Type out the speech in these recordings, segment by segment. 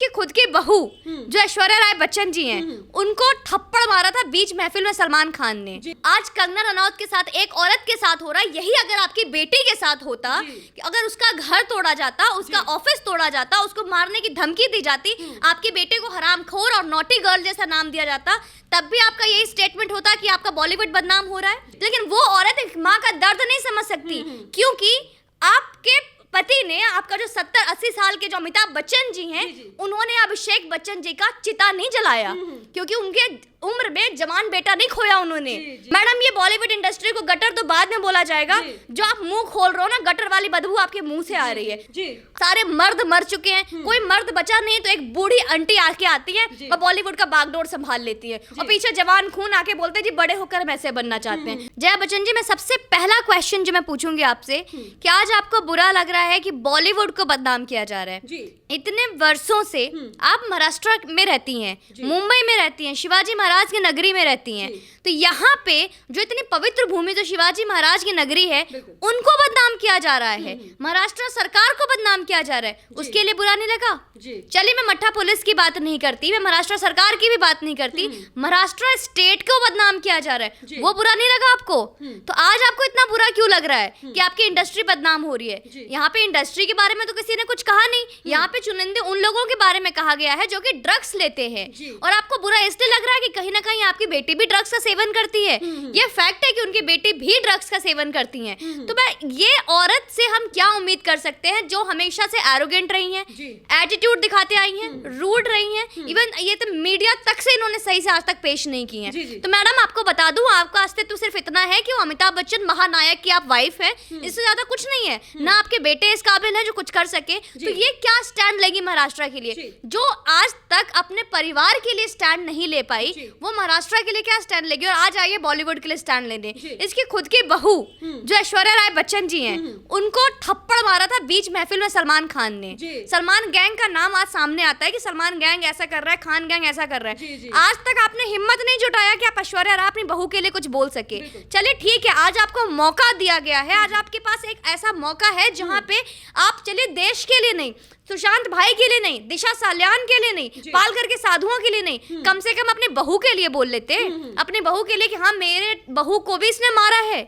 कि खुद की बहू जो ऐश्वर्या राय बच्चन जी हैं उनको थप्पड़ मारा था बीच महफिल में सलमान खान ने। आज कंगना रनौत के साथ एक औरत के साथ हो रहा है। यही अगर आपकी बेटी के साथ होता, कि अगर उसका घर तोड़ा जाता, उसका ऑफिस तोड़ा जाता, उसको मारने की धमकी दी जाती, आपके बेटे को हरामखोर और नॉटी गर्ल जैसा नाम दिया जाता, तब भी आपका यही स्टेटमेंट होता कि आपका बॉलीवुड बदनाम हो रहा है। लेकिन वो औरत एक माँ का दर्द नहीं समझ सकती, क्योंकि आपके पति ने, आपका जो 70-80 साल के जो अमिताभ बच्चन जी हैं, उन्होंने अभिषेक बच्चन जी का चिता नहीं जलाया, क्योंकि उनके उम्र में जवान बेटा नहीं खोया उन्होंने। मैडम, ये बॉलीवुड इंडस्ट्री को गटर तो बाद में बोला जाएगा, जो आप मुंह खोल रहे हो ना, गटर वाली बदबू आपके मुंह से आ रही है। सारे मर्द मर चुके हैं, कोई मर्द बचा नहीं, तो एक बूढ़ी आंटी आके आती है और बॉलीवुड का बागडोर संभाल लेती है, और पीछे जवान खून आके बोलते हैं जी बड़े होकर हम ऐसे बनना चाहते हैं। जया बच्चन जी, मैं सबसे पहला क्वेश्चन जो मैं पूछूंगी आपसे, कि आज आपको बुरा लग रहा है कि बॉलीवुड को बदनाम किया जा रहा है? इतने वर्षों से आप महाराष्ट्र में रहती हैं, मुंबई में रहती हैं, शिवाजी महाराज की नगरी में रहती हैं, तो यहाँ पे जो इतनी पवित्र भूमि जो शिवाजी महाराज की नगरी है, उनको बदनाम किया जा रहा है, महाराष्ट्र सरकार को बदनाम किया जा रहा है, उसके लिए बुरा नहीं लगा? चलिए, मैं मठ्ठा पुलिस की बात नहीं करती, मैं महाराष्ट्र सरकार की भी बात नहीं करती, महाराष्ट्र स्टेट को बदनाम किया जा रहा है, वो बुरा नहीं लगा आपको? तो आज आपको इतना बुरा क्यों लग रहा है कि आपकी इंडस्ट्री बदनाम हो रही है? यहाँ पे इंडस्ट्री के बारे में तो किसी ने कुछ कहा नहीं, यहाँ पे चुनिंदे उन लोगों के बारे में कहा गया है जो कि ड्रग्स लेते हैं, और आपको बुरा इसलिए लग रहा है कि कहीं ना कहीं आपकी बेटी भी ड्रग्स का सेवन करती है। ये फैक्ट है कि उनकी बेटी भी ड्रग्स का सेवन करती हैं। तो मैं ये औरत से हम क्या उम्मीद कर सकते हैं, जो हमेशा से एरोगेंट रही हैं, एटीट्यूड दिखाते आई हैं, रूड रही हैं, इवन ये तो मीडिया तक से इन्होंने सही से आज तक पेश नहीं की हैं। तो मैडम, आपको बता दूं, आपका अस्तित्व सिर्फ इतना है कि वो अमिताभ बच्चन महानायक की आप वाइफ हैं, इससे ज्यादा कुछ नहीं है। ना आपके बेटे इस काबिल है जो कुछ कर सके। तो ये क्या स्टैंड लेगी महाराष्ट्र के लिए, जो आज तक अपने परिवार के लिए स्टैंड नहीं ले पाई, वो महाराष्ट्र के लिए क्या स्टैंड लेगी? और आज आइए बॉलीवुड के लिए स्टैंड लेने। इसकी खुद की बहू जो ऐश्वर्या राय बच्चन जी हैं, उनको थप्पड़ मारा था बीच महफिल में सलमान खान ने। सलमान गैंग का नाम आज सामने आता है कि सलमान गैंग ऐसा कर रहा है, खान गैंग ऐसा कर रहा है। आज तक आपने हिम्मत नहीं जुटाया कि आप ऐश्वर्या राय अपनी बहू के लिए कुछ बोल सके। चलिए ठीक है, आज आपको मौका दिया गया है, आज आपके पास एक ऐसा मौका है जहां पे आप, चलिए देश के लिए नहीं, सुशांत भाई के लिए नहीं, दिशा साल्यान के लिए नहीं, पालघर के साधुओं के लिए नहीं, कम से कम अपने बहू के लिए बोल लेते, अपने बहू के लिए कि हाँ, मेरे बहू को भी इसने मारा है।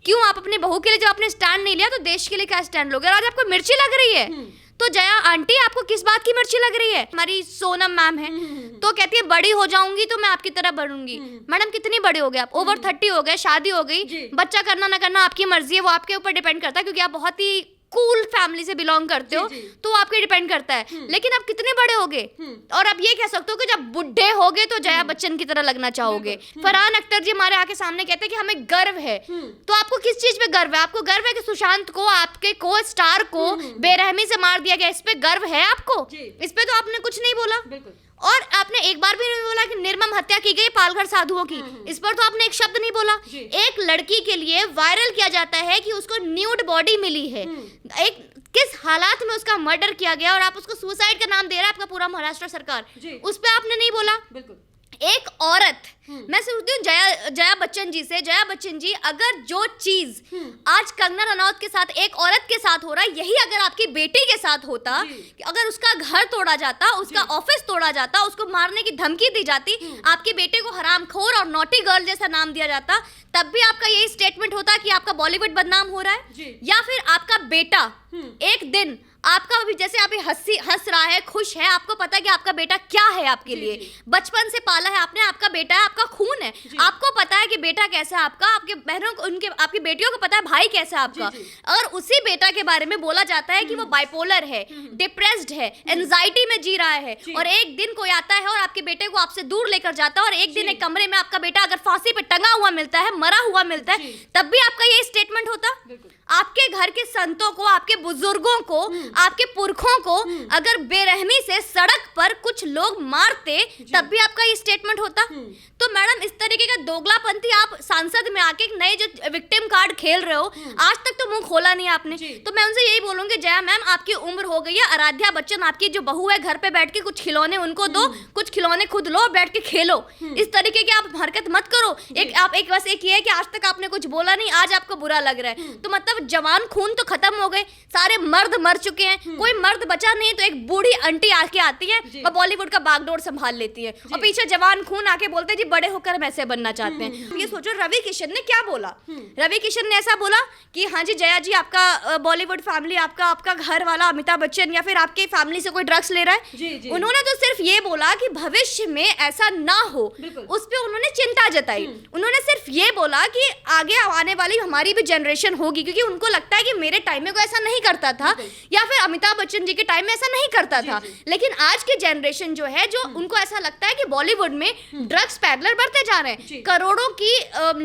क्यों आप अपने बहू के लिए जब आपने स्टैंड नहीं लिया, तो देश के लिए क्या स्टैंड लोगे? आज आपको मिर्ची लग रही है, तो जया आंटी, आपको किस बात की मिर्ची लग रही है? हमारी सोनम मैम है, तो कहती है बड़ी हो जाऊंगी तो मैं आपकी तरह बढ़ूंगी। मैडम, कितनी बड़े हो गए आप? ओवर 30 हो गए, शादी हो गई, बच्चा करना ना करना आपकी मर्जी है, वो आपके ऊपर डिपेंड करता है, क्योंकि आप बहुत ही कूल फैमिली से बिलोंग करते हो, तो आपके डिपेंड करता है। लेकिन आप कितने बड़े होगे? और आप ये कह सकते हो कि जब बुढ़े होगे तो जया बच्चन की तरह लगना चाहोगे। फरहान अख्तर जी हमारे आके सामने कहते हैं कि हमें गर्व है, तो आपको किस चीज पे गर्व है? आपको गर्व है कि सुशांत को, आपके को स्टार को बेरहमी से मार दिया गया, इस पे गर्व है आपको? इस पे तो आपने कुछ नहीं बोला, और आपने एक बार भी नहीं बोला कि निर्मम हत्या की गई पालघर साधुओं की, इस पर तो आपने एक शब्द नहीं बोला। एक लड़की के लिए वायरल किया जाता है कि उसको न्यूड बॉडी मिली है, एक किस हालात में उसका मर्डर किया गया, और आप उसको सुसाइड का नाम दे रहा है आपका पूरा महाराष्ट्र सरकार, उस पर आपने नहीं बोला। एक औरत, मैं सोचती हूँ जया बच्चन जी से, जया बच्चन जी, अगर जो चीज आज कंगना रनौत के साथ एक औरत के साथ हो रहा है, यही अगर आपकी बेटी के साथ होता, कि अगर उसका घर तोड़ा जाता, उसका ऑफिस तोड़ा जाता, उसको मारने की धमकी दी जाती, आपके बेटे को हरामखोर और नॉटी गर्ल जैसा नाम दिया जाता, तब भी आपका यही स्टेटमेंट होता कि आपका बॉलीवुड बदनाम हो रहा है। या फिर आपका बेटा एक दिन आपका भी, जैसे आप हंस रहा है, खुश है, आपको पता है कि आपका बेटा क्या है आपके लिए, बचपन से पाला है आपने, आपका बेटा है, आपका खून है, आपको पता है कि बेटा कैसा है आपका, आपके बहनों को, उनके आपकी बेटियों को पता है भाई कैसा है आपका। और उसी बेटा के बारे में बोला जाता है कि वो बाइपोलर है, डिप्रेस्ड है, एंजाइटी में जी रहा है, और एक दिन कोई आता है और आपके बेटे को आपसे दूर लेकर जाता है, और एक दिन एक कमरे में आपका बेटा अगर फांसी पे टंगा हुआ मिलता है, मरा हुआ मिलता है, तब भी आपका यही स्टेटमेंट होता? आपके घर के संतों को, आपके बुजुर्गों को, आपके पुरखों को अगर बेरहमी से सड़क पर कुछ कुछ लोग मारते तब भी आपका ये स्टेटमेंट होता। तो मैडम इस तरीके का दोगलापंथी आप सांसद में आके नए जो विक्टिम कार्ड खेल रहे हो, आज तक तो मुंह खोला नहीं आपने। तो मैं उनसे यही बोलूंगी, जया मैम आपकी उम्र हो गई है, आराध्या बच्चन आपकी जो बहू है, घर पे बैठ के कुछ खिलौने उनको दो, कुछ खिलौने खुद लो, बैठ के खेलो। इस तरीके की आप हरकत मत करो। बस एक ये है कि आज तक आपने कुछ बोला नहीं, आज आपको बुरा लग रहा है। तो मतलब जवान खून तो खत्म हो गए, सारे मर्द मर चुके हैं, कोई मर्द बचा नहीं। तो एक बूढ़ी आंटी आके आती है और बॉलीवुड का बागडोर संभाल लेती है, और पीछे जवान खून आके बोलते हैं जी बड़े होकर हम ऐसे बनना चाहते हैं। ये सोचो रवि किशन ने क्या बोला। रवि किशन ने ऐसा बोला कि हाँ जी जया जी, आपका बॉलीवुड फैमिली, आपका घर वाला अमिताभ बच्चन या फिर आपके फैमिली से कोई ड्रग्स ले रहा है। उन्होंने तो सिर्फ ये बोला कि भविष्य में ऐसा ना हो, उस पे उन्होंने चिंता जताई। उन्होंने सिर्फ ये बोला कि आगे आने वाली हमारी भी जनरेशन होगी, क्योंकि उनको लगता है कि मेरे टाइम में कोई ऐसा नहीं करता था, या फिर अमिताभ बच्चन जी के टाइम में ऐसा नहीं करता था। लेकिन आज की जनरेशन जो है, जो उनको ऐसा लगता है कि बॉलीवुड में ड्रग्स पैडलर बढ़ते जा रहे हैं, करोड़ों की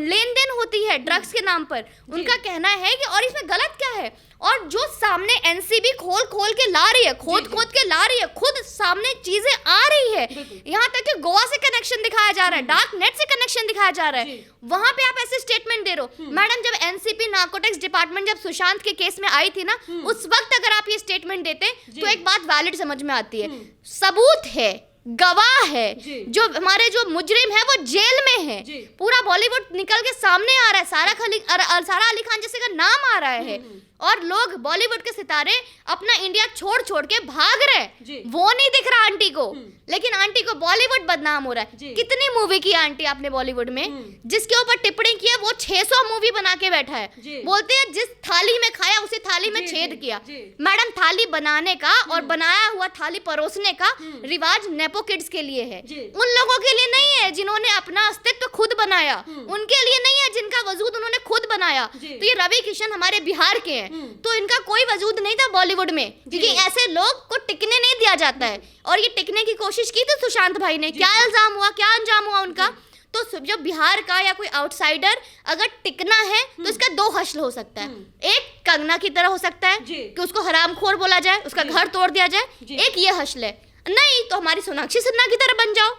लेन देन होती है ड्रग्स के नाम पर। उनका कहना है कि और इसमें गलत क्या है। और जो सामने एनसीबी खोल के ला रही है, खोद के ला रही है, खुद सामने चीजें आ रही है। यहाँ तक कि गोवा से कनेक्शन दिखाया जा रहा है, डार्क नेट से कनेक्शन दिखाया जा रहा है, वहां पे आप ऐसे स्टेटमेंट दे रहे हो। मैडम जब एनसीपी नार्कोटिक्स डिपार्टमेंट जब सुशांत के केस में आई थी ना, उस वक्त अगर आप ये स्टेटमेंट देते तो एक बात वैलिड समझ में आती है, सबूत है, गवाह है, जो हमारे जो मुजरिम है वो जेल में है, पूरा बॉलीवुड निकल के सामने आ रहा है, सारा अली खान जैसे का नाम आ रहा है, और लोग बॉलीवुड के सितारे अपना इंडिया छोड़ के भाग रहे। वो नहीं दिख रहा आंटी को, लेकिन आंटी को बॉलीवुड बदनाम हो रहा है। कितनी मूवी की आंटी आपने बॉलीवुड में, जिसके ऊपर टिप्पणी की है वो 600 मूवी बना के बैठा है। बोलते हैं जिस थाली में खाया उसी थाली में छेद किया। मैडम थाली बनाने का और बनाया हुआ थाली परोसने का रिवाज नेपो किड्स के लिए है, उन लोगों के लिए नहीं है जिन्होंने अपना अस्तित्व खुद बनाया, उनके लिए नहीं है जिनका वजूद उन्होंने खुद बनाया। तो ये रवि किशन हमारे बिहार के हैं, तो इनका कोई वजूद नहीं था बॉलीवुड में, क्योंकि ऐसे लोग को टिकने नहीं दिया जाता है। और ये टिकने की कोशिश की थी सुशांत भाई ने, क्या इल्जाम हुआ, क्या अंजाम हुआ उनका। तो जब बिहार का या कोई आउटसाइडर अगर टिकना है तो इसका दो हश्र हो सकता है। एक कंगना की तरह हो सकता है कि उसको हरामखोर बोला जाए, उसका घर तोड़ दिया जाए, एक ये हश्र है। नहीं तो हमारी सोनाक्षी सिन्हा की तरह बन जाओ,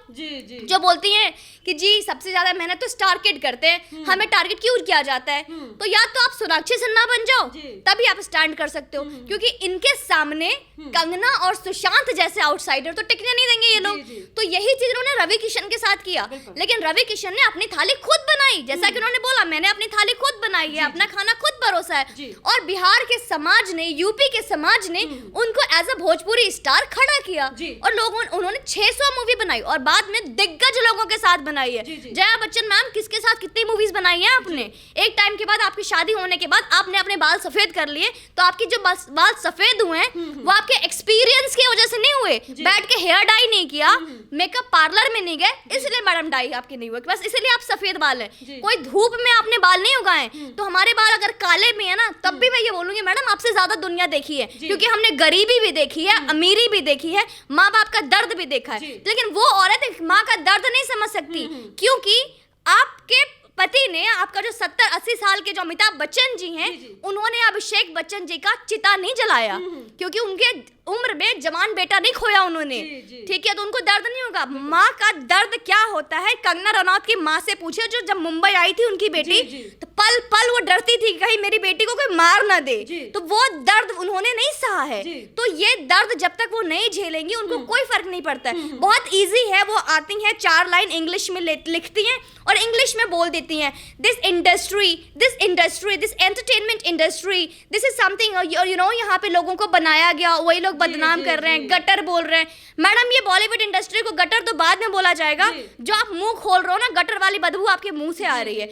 जो बोलती हैं कि जी सबसे ज्यादा मेहनत तो स्टार किड करते हैं, हमें टारगेट क्यों किया जाता है। तो या तो आप सोनाक्षी सिन्हा बन जाओ, तभी आप स्टैंड कर सकते हो, क्योंकि इनके सामने कंगना और सुशांत जैसे आउटसाइडर तो टिकने नहीं देंगे ये लोग। तो यही चीज उन्होंने रवि किशन के साथ किया, लेकिन रवि किशन ने अपनी थाली खुद बनाई, जैसा कि उन्होंने बोला मैंने अपनी थाली खुद बनाई है, अपना खाना खुद परोसा है। और बिहार के समाज ने, यूपी के समाज ने उनको एज अ भोजपुरी स्टार खड़ा किया, और लोगों उन्होंने 600 मूवी बनाई, और बाद में दिग्गज लोगों के साथ बनाई है। जया बच्चन मैम किसके साथ कितनी मूवीज बनाई है आपने। एक टाइम के बाद आपकी शादी होने के बाद आपने अपने बाल सफेद कर लिए, तो आपकी जो बाल सफेद हुए हैं वो आपके एक्सपीरियंस की वजह से नहीं हुए, बैठ के हेयर डाई नहीं किया, मेकअप पार्लर में नहीं गए, इसलिए मैडम डाई आपकी नहीं हुई, बस इसलिए आप सफेद बाल है। कोई धूप में आपने बाल नहीं उगाए। तो हमारे बाल अगर काले में है ना, तब भी मैं ये बोलूंगी मैडम आपसे ज्यादा दुनिया देखी है, क्योंकि हमने गरीबी भी देखी है, अमीरी भी देखी है, माँ बाप का दर्द भी देखा है। लेकिन वो औरत माँ का दर्द नहीं समझ सकती, क्योंकि आपके पति ने, आपका जो 70-80 साल के जो अमिताभ बच्चन जी हैं, उन्होंने अभिषेक बच्चन जी का चिता नहीं जलाया, क्योंकि उनके उम्र में जवान बेटा नहीं खोया उन्होंने, ठीक है। तो उनको दर्द नहीं होगा। माँ का दर्द क्या होता है, कंगना रनौत की माँ से पूछे, जो जब मुंबई आई थी उनकी बेटी, तो पल पल वो डरती थी कहीं मेरी बेटी को कोई मार ना दे, तो वो दर्द उन्होंने नहीं सहा है। तो ये दर्द जब तक वो नहीं झेलेंगी उनको कोई फर्क नहीं पड़ता है। बहुत ईजी है, वो आती हैं 4 लाइन इंग्लिश में लिखती हैं और इंग्लिश में बोल देती हैं, this industry, this entertainment industry, this is something you know, यहाँ पे लोगों को बनाया गया, वही लोग बदनाम कर रहे हैं, गटर बोल रहे हैं। मैडम ये बॉलीवुड इंडस्ट्री को गटर तो बाद में बोला जाएगा, जो आप मुंह खोल रहे हो ना, गटर वाली बदबू आपके मुंह से आ रही है।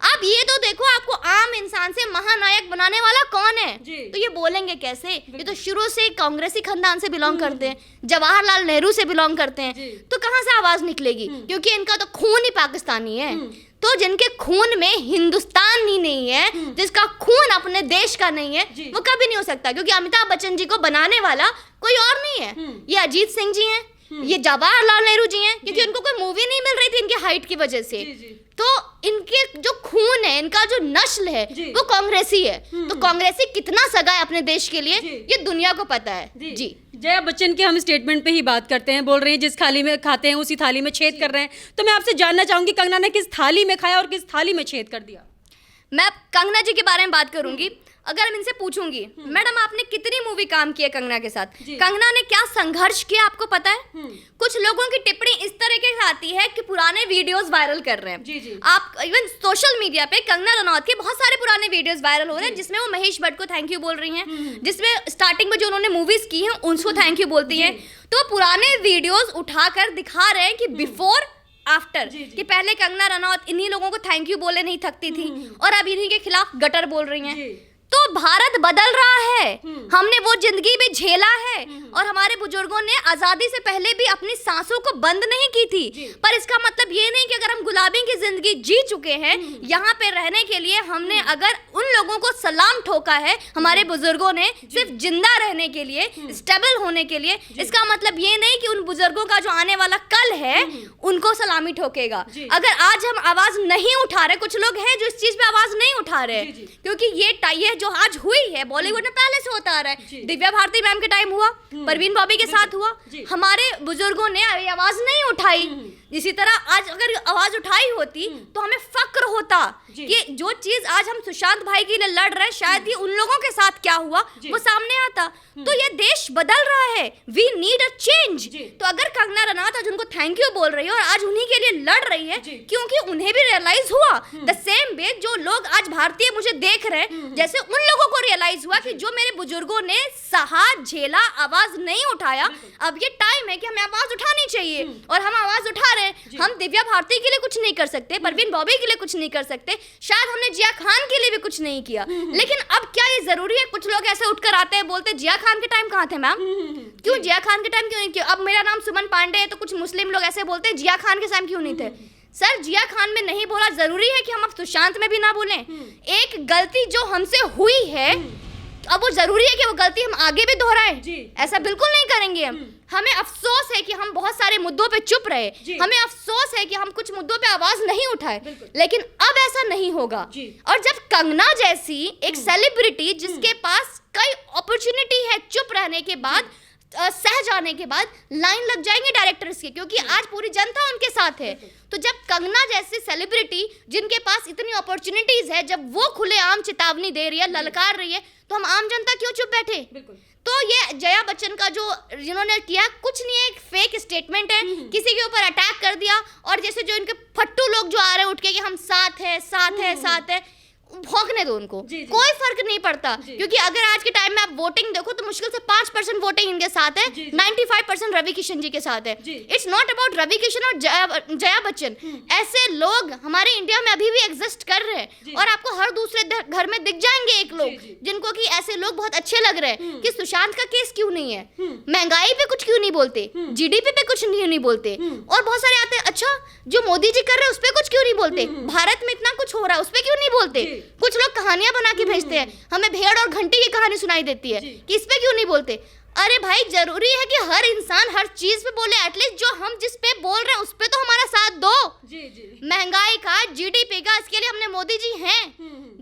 आप ये तो देखो, आपको आम इंसान से महानायक बनाने वाला कौन है, तो ये बोलेंगे कैसे। ये तो शुरू से कांग्रेसी खानदान से बिलोंग करते हैं, जवाहरलाल नेहरू से बिलोंग करते हैं, तो कहाँ से आवाज निकलेगी, क्योंकि इनका तो खून ही पाकिस्तानी है। तो जिनके खून में हिंदुस्तान ही नहीं है, जिसका खून अपने देश का नहीं है, वो कभी नहीं हो सकता, क्योंकि अमिताभ बच्चन जी को बनाने वाला कोई और नहीं है। ये अजीत सिंह जी हैं, ये जवाहरलाल नेहरू जी हैं, क्योंकि उनको कोई मूवी नहीं मिल रही थी इनके हाइट की वजह से। तो इनके जो खून है, इनका जो नस्ल है वो कांग्रेसी है। तो कांग्रेसी कितना सगा है अपने देश के लिए ये दुनिया को पता है। जी जया बच्चन के हम स्टेटमेंट पे ही बात करते हैं, बोल रही हैं जिस थाली में खाते हैं उसी थाली में छेद कर रहे हैं। तो मैं आपसे जानना चाहूंगी कंगना ने किस थाली में खाया और किस थाली में छेद कर दिया? मैं कंगना जी के बारे में बात करूंगी। अगर हम इनसे पूछूंगी मैडम आपने कितनी मूवी काम की है कंगना के साथ, कंगना ने क्या संघर्ष किया आपको पता है? कुछ लोगों की टिप्पणी इस तरीके से आती है कि पुराने वीडियोस वायरल कर रहे हैं। आप इवन सोशल मीडिया पे कंगना रनौत के बहुत सारे पुराने वीडियोस वायरल हो रहे हैं जिसमें वो महेश भट्ट को थैंक यू बोल रही हैं, जिसमें स्टार्टिंग में जो उन्होंने मूवीज की हैं उनको थैंक यू बोलती हैं। तो पुराने वीडियोस उठाकर दिखा रहे हैं कि बिफोर आफ्टर, कि पहले कंगना रनौत इन्हीं लोगों को थैंक यू बोले नहीं थकती थी और अब इन्हीं के खिलाफ गटर बोल रही हैं। तो भारत बदल रहा है, हमने वो जिंदगी भी झेला है और हमारे बुजुर्गों ने आजादी से पहले भी अपनी सांसों को बंद नहीं की थी। पर इसका मतलब ये नहीं कि अगर हम गुलामी की जिंदगी जी चुके हैं, यहाँ पे रहने के लिए हमने अगर उन लोगों को सलाम ठोका है हमारे बुजुर्गों ने सिर्फ जिंदा रहने के लिए, स्टेबल होने के लिए, इसका मतलब ये नहीं कि उन बुजुर्गों का जो आने वाला कल है उनको सलामी ठोकेगा। अगर आज हम आवाज नहीं उठा रहे, कुछ लोग हैं जो इस चीज पे आवाज नहीं उठा रहे, क्योंकि ये जो आज हुई है बॉलीवुड में पहले से होता आ रहा है। दिव्या भारती मैम के टाइम हुआ, परवीन बॉबी के साथ हुआ, हमारे बुजुर्गों ने आवाज नहीं उठाई। इसी तरह आज अगर आवाज उठाई होती तो हमें फक्र होता कि जो चीज आज हम सुशांत भाई के लिए लड़ रहे हैं शायद ही उन लोगों के साथ क्या हुआ वो सामने आता। तो ये देश बदल रहा है, वी नीड अ चेंज। तो अगर कंगना रनौत आज उनको थैंक यू बोल रही है और आज उन्हीं के लिए लड़ रही है क्योंकि उन्हें भी रियलाइज हुआ द सेम वे जो लोग आज भारतीय मुझे देख रहे हैं, जैसे उन लोगों को रियलाइज हुआ कि जो मेरे बुजुर्गों ने सहा झेला, आवाज नहीं उठाया, अब ये टाइम है कि हमें आवाज उठानी चाहिए और हम आवाज उठा रहे हैं। हम दिव्या भारती के लिए कुछ नहीं कर सकते, परवीन बॉबी के लिए कुछ नहीं कर सकते, शायद हमने जिया खान के लिए भी कुछ नहीं किया, लेकिन अब क्या ये जरूरी है? कुछ लोग ऐसे उठकर आते हैं बोलते जिया खान के टाइम कहाँ थे मैम, क्यों जिया खान के टाइम क्यों नहीं किया? अब मेरा नाम सुमन पांडे है तो कुछ मुस्लिम लोग ऐसे बोलते हैं जिया खान के टाइम क्यों नहीं थे। सर जिया खान में नहीं बोला, जरूरी है कि हम अब सुशांत में भी ना बोलें? एक गलती जो हमसे हुई है अब वो जरूरी है कि वो गलती हम आगे भी दोहराएं? ऐसा बिल्कुल नहीं करेंगे हम। हमें अफसोस है कि हम बहुत सारे मुद्दों पे चुप रहे, हमें अफसोस है कि हम कुछ मुद्दों पे आवाज नहीं उठाए, लेकिन अब ऐसा नहीं होगा। और जब कंगना जैसी एक सेलिब्रिटी जिसके पास कई अपॉर्चुनिटी है चुप रहने के बाद, सह जाने के बाद लाइन लग जाएंगे डायरेक्टर्स के, क्योंकि आज पूरी जनता उनके साथ है। तो जब कंगना जैसी सेलिब्रिटी जिनके पास इतनी अपॉर्चुनिटीज है, जब वो खुलेआम चेतावनी दे रही है, ललकार रही है, तो हम आम जनता क्यों चुप बैठे? तो ये जया बच्चन का जो जिन्होंने किया कुछ नहीं है, एक फेक स्टेटमेंट है, किसी के ऊपर अटैक कर दिया। और जैसे जो इनके फट्टू लोग जो आ रहे हैं उठ के कि हम साथ है साथ है साथ है, भौंकने दो उनको, कोई फर्क नहीं पड़ता। क्योंकि अगर आज के टाइम में आप वोटिंग देखो तो मुश्किल से 5% वोटिंग इनके साथ है, 95% रवि किशन जी के साथ है। It's not about Ravi Kishan और जया बच्चन, ऐसे लोग हमारे इंडिया में अभी भी एग्जिस्ट कर रहे हैं और आपको हर दूसरे घर में दिख जाएंगे एक लोग जिनको कि ऐसे लोग बहुत अच्छे लग रहे हैं कि सुशांत का केस क्यों नहीं है, महंगाई पे कुछ क्यों नहीं बोलते, जीडीपी पे कुछ क्यों नहीं बोलते, और बहुत सारे आते हैं अच्छा जो मोदी जी कर रहे हैं उस पर कुछ क्यों नहीं बोलते, भारत में इतना कुछ हो रहा है उस पर क्यों नहीं बोलते। कुछ लोग कहानियां बना के भेजते हैं, हमें भेड़ और घंटी की कहानी सुनाई देती है कि इस पे क्यों नहीं बोलते। अरे भाई जरूरी है कि हर इंसान हर चीज पे बोले, एटलीस्ट जो हम जिस पे बोल रहे हैं उस पे तो हमारा साथ दो। महंगाई का, जीडीपी का, इसके लिए हमने मोदी जी हैं,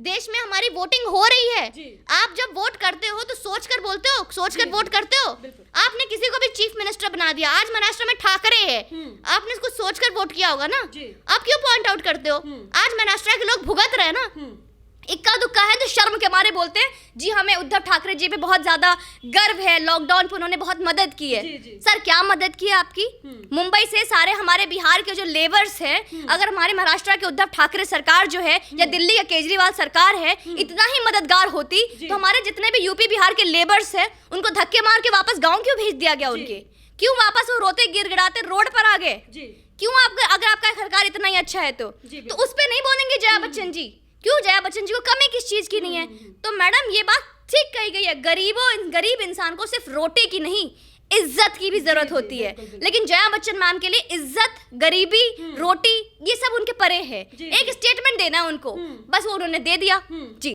देश में हमारी वोटिंग हो रही है। आप जब वोट करते हो तो सोच कर बोलते हो, सोच कर वोट करते हो। आपने किसी को भी चीफ मिनिस्टर बना दिया, आज महाराष्ट्र में ठाकरे है, आपने इसको सोच कर वोट किया होगा ना, आप क्यों पॉइंट आउट करते हो? आज महाराष्ट्र के लोग भुगत रहे ना, इक्का दुक्का है तो शर्म के मारे बोलते हैं जी हमें उद्धव ठाकरे जी पे बहुत ज्यादा गर्व है, लॉकडाउन पे उन्होंने बहुत मदद की है। सर क्या मदद की है आपकी? मुंबई से सारे हमारे बिहार के जो लेबर्स हैं, अगर हमारे महाराष्ट्र के उद्धव ठाकरे सरकार जो है या दिल्ली या केजरीवाल सरकार है इतना ही मददगार होती तो हमारे जितने भी यूपी बिहार के लेबर्स हैं उनको धक्के मार के वापस गाँव क्यों भेज दिया गया? उनके क्यों वापस वो रोते गिड़गिड़ाते रोड पर आ गए? क्यों? अगर आपका सरकार इतना ही अच्छा है तो उस पर नहीं बोलेंगे जया बच्चन जी? क्यों जया बच्चन जी को कमी किस चीज की नहीं है? तो मैडम ये बात ठीक कही गई है, गरीब इंसान को सिर्फ रोटी की नहीं इज्जत की भी जरूरत होती है, लेकिन जया बच्चन मैम के लिए इज्जत, गरीबी, रोटी ये सब उनके परे है। एक स्टेटमेंट देना है उनको, बस वो उन्होंने दे दिया जी।